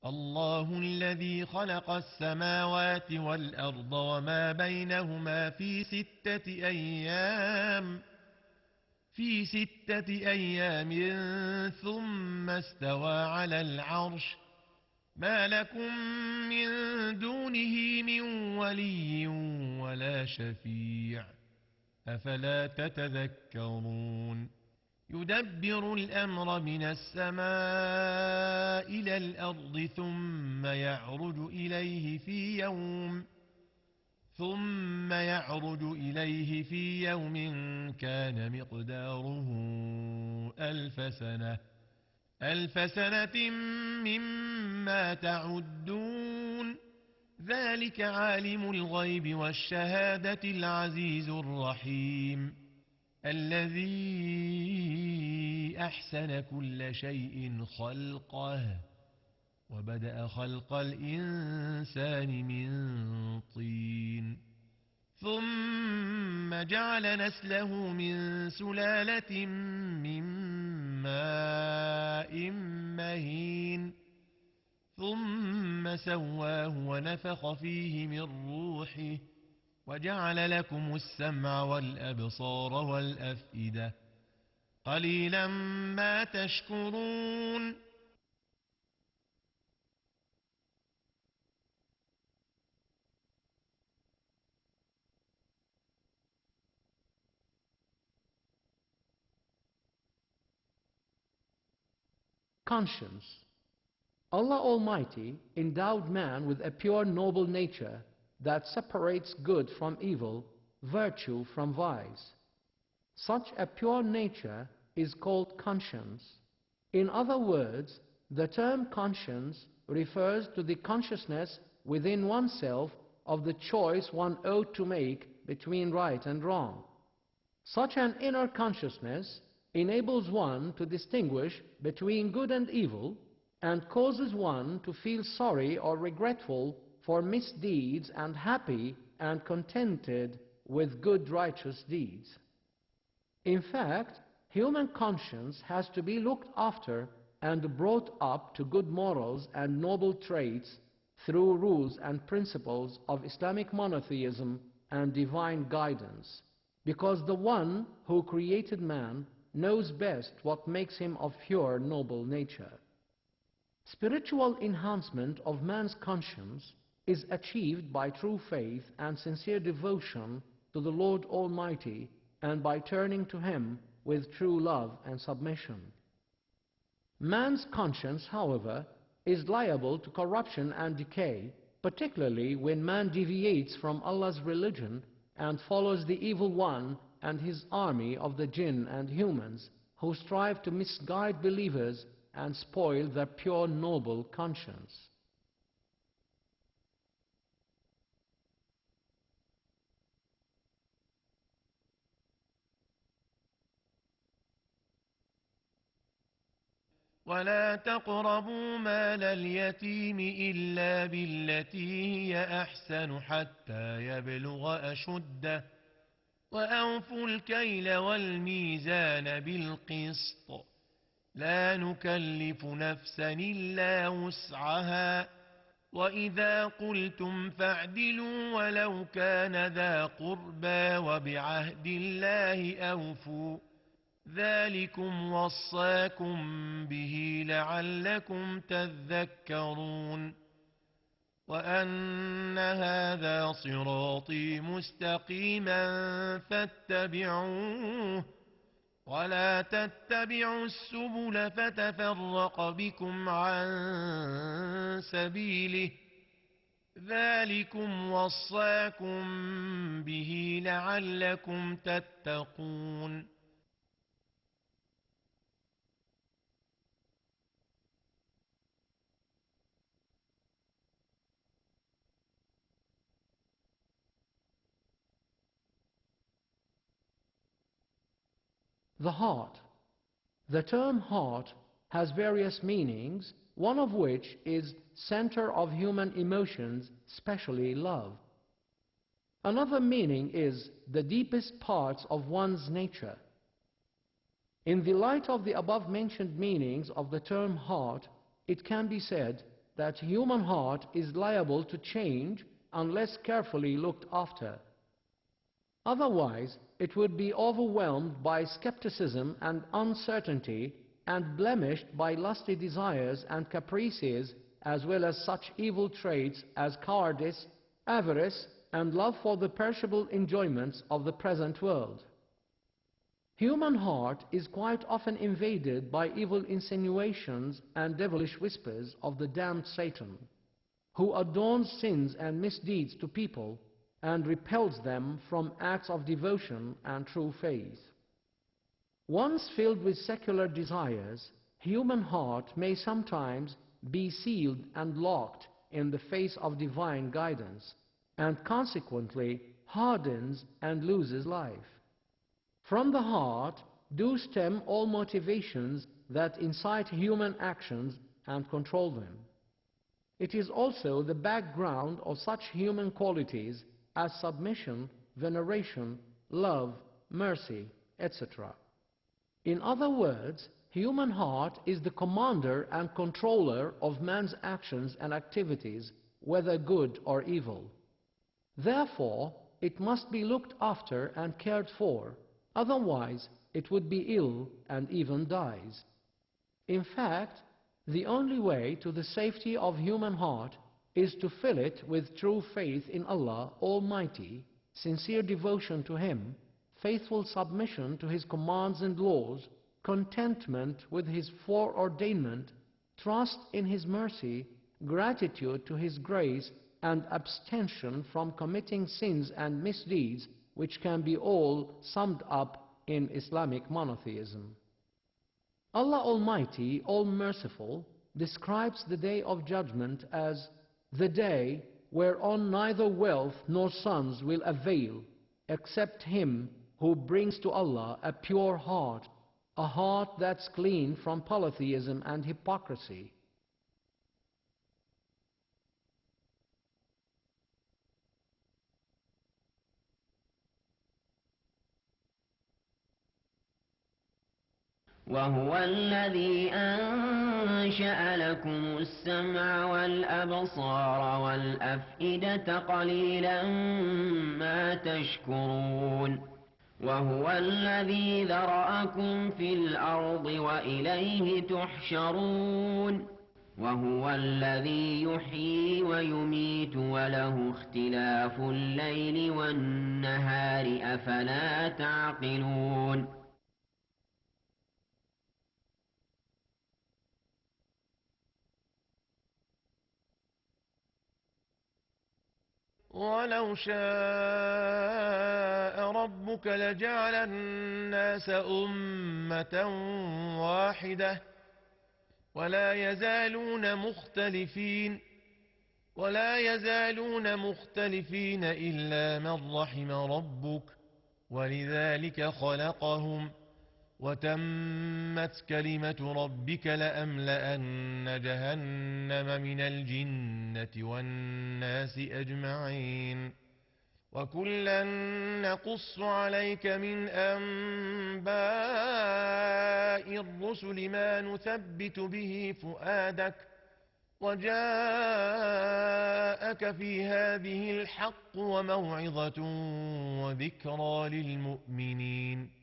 الله الذي خلق السماوات والأرض وما بينهما في ستة أيام ثم استوى على العرش ما لكم من دونه من ولي ولا شفيع أفلا تتذكرون يدبر الأمر من السماء إلى الأرض ثم يعرج إليه في يوم كان مقداره ألف سنة مما تعدون ذلك عالم الغيب والشهادة العزيز الرحيم الذي أحسن كل شيء خلقه وبدأ خلق الإنسان من طين ثم جعل نسله من سلالة من ماء مهين ثم سواه ونفخ فيه من روحه وجعل لكم السمع والأبصار والأفئدة قليلا ما تشكرون. Conscience. Allah Almighty endowed man with a pure noble nature that separates good from evil, virtue from vice. Such a pure nature is called conscience. In other words, the term conscience refers to the consciousness within oneself of the choice one ought to make between right and wrong. Such an inner consciousness enables one to distinguish between good and evil and causes one to feel sorry or regretful for misdeeds and happy and contented with good righteous deeds. In fact, human conscience has to be looked after and brought up to good morals and noble traits through rules and principles of Islamic monotheism and divine guidance, because the one who created man knows best what makes him of pure noble nature. Spiritual enhancement of man's conscience is achieved by true faith and sincere devotion to the Lord Almighty and by turning to Him with true love and submission. Man's conscience, however, is liable to corruption and decay, particularly when man deviates from Allah's religion and follows the evil one and his army of the jinn and humans who strive to misguide believers and spoil their pure noble conscience. ولا تقربوا مال اليتيم إلا بالتي هي أحسن حتى يبلغ أشده وأوفوا الكيل والميزان بالقسط لا نكلف نفسا إلا وسعها وإذا قلتم فاعدلوا ولو كان ذا قربى وبعهد الله أوفوا ذلكم وصاكم به لعلكم تذكرون وأن هذا صراطي مستقيما فاتبعوه ولا تتبعوا السبل فتفرق بكم عن سبيله ذلكم وصاكم به لعلكم تتقون. The heart. The term heart has various meanings, one of which is center of human emotions, especially love. Another meaning is the deepest parts of one's nature. In the light of the above-mentioned meanings of the term heart, it can be said that human heart is liable to change unless carefully looked after. Otherwise, it would be overwhelmed by skepticism and uncertainty and blemished by lusty desires and caprices, as well as such evil traits as cowardice, avarice, and love for the perishable enjoyments of the present world. Human heart is quite often invaded by evil insinuations and devilish whispers of the damned Satan, who adorns sins and misdeeds to people and repels them from acts of devotion and true faith. Once filled with secular desires, human heart may sometimes be sealed and locked in the face of divine guidance, and consequently hardens and loses life. From the heart do stem all motivations that incite human actions and control them. It is also the background of such human qualities as submission, veneration, love, mercy, etc. In other words, human heart is the commander and controller of man's actions and activities, whether good or evil. Therefore, it must be looked after and cared for, otherwise it would be ill and even dies. In fact, the only way to the safety of human heart is to fill it with true faith in Allah Almighty, sincere devotion to Him, faithful submission to His commands and laws, contentment with His foreordainment, trust in His mercy, gratitude to His grace, and abstention from committing sins and misdeeds, which can be all summed up in Islamic monotheism. Allah Almighty, All-Merciful, describes the Day of Judgment as the day whereon neither wealth nor sons will avail, except him who brings to Allah a pure heart, a heart that's clean from polytheism and hypocrisy. وهو الذي أنشأ لكم السمع والأبصار والأفئدة قليلا ما تشكرون وهو الذي ذرأكم في الأرض وإليه تحشرون وهو الذي يحيي ويميت وله اختلاف الليل والنهار أفلا تعقلون ولو شاء ربك لجعل الناس أمة واحدة ولا يزالون مختلفين إلا من رحم ربك ولذلك خلقهم وتمت كلمة ربك لأملأن جهنم من الجنة والناس أجمعين وكلا نقص عليك من أنباء الرسل ما نثبت به فؤادك وجاءك في هذه الحق وموعظة وذكرى للمؤمنين